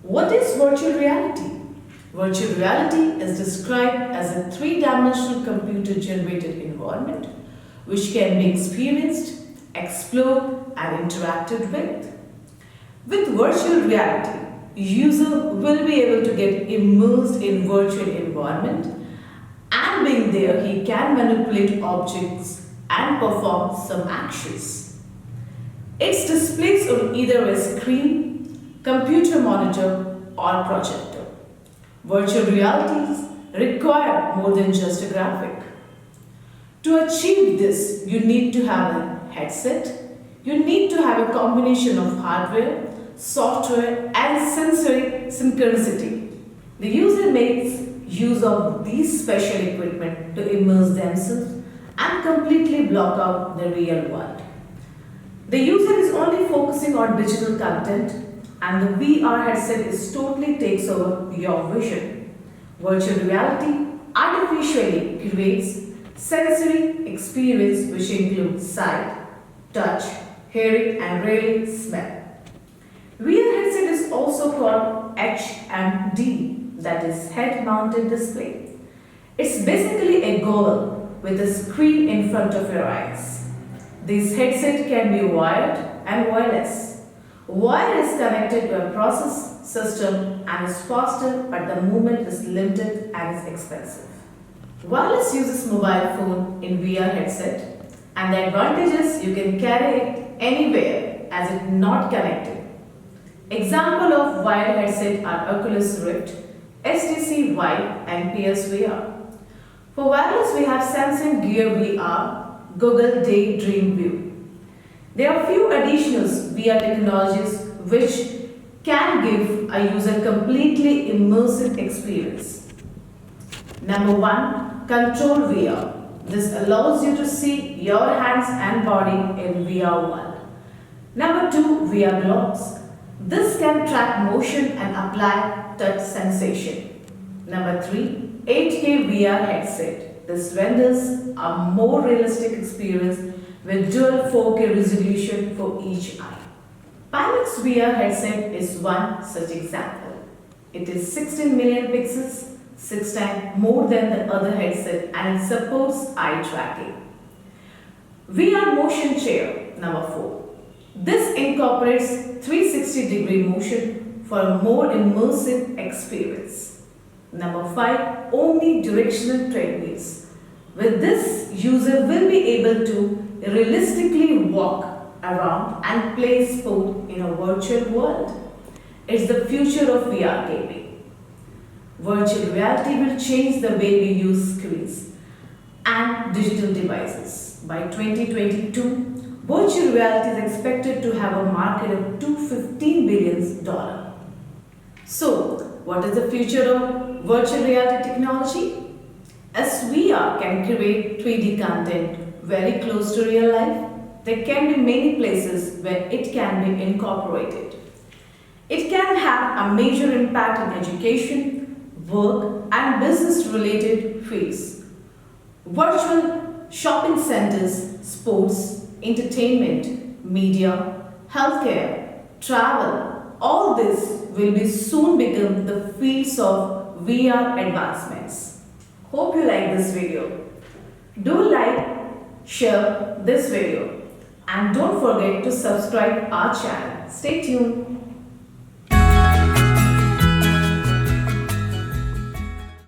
What is virtual reality? Virtual reality is described as a three-dimensional computer-generated environment which can be experienced, explored and interacted with. With virtual reality, user will be able to get immersed in virtual environment and being there he can manipulate objects and perform some actions. It's displayed on either a screen, computer monitor or projector. Virtual realities require more than just a graphic. To achieve this, you need to have a headset, you need to have a combination of hardware, software and sensory synchronicity. The user makes use of these special equipment to immerse themselves and completely block out the real world. The user is only focusing on digital content and the VR headset is totally takes over your vision. Virtual reality artificially creates sensory experience which includes sight, touch, hearing and really smell. VR headset is also called HMD, that is head-mounted display. It's basically a goggle with a screen in front of your eyes. This headset can be wired and wireless. Wired is connected to a process system and is faster, but the movement is limited and is expensive. Wireless uses mobile phone in VR headset, and the advantage is you can carry it anywhere as it not connected. Example of wired headset are Oculus Rift, HTC Vive and PSVR. For wireless we have Samsung Gear VR, Google Daydream View. There are few additional VR technologies which can give a user completely immersive experience. Number 1, Control VR. This allows you to see your hands and body in VR world. Number 2, VR Gloves. This can track motion and apply touch sensation. Number 3, 8K VR headset. This renders a more realistic experience with dual 4K resolution for each eye. Pimax VR headset is one such example. It is 16 million pixels, 6 times more than the other headset and it supports eye tracking. VR Motion Chair, number 4. This incorporates 360-degree motion for a more immersive experience. Number 5, omnidirectional treadmills. With this, user will be able to realistically walk around and play sport in a virtual world. It's the future of VR gaming. Virtual reality will change the way we use screens and digital devices. By 2022, virtual reality is expected to have a market of $215 billion. So, what is the future of virtual reality technology? As VR can create 3D content very close to real life, there can be many places where it can be incorporated. It can have a major impact on education, work and business-related fields. Virtual shopping centers, sports, entertainment, media, healthcare, travel, all this will be soon become the fields of VR advancements. Hope you like this video. Do like, share this video and don't forget to subscribe our channel. Stay tuned.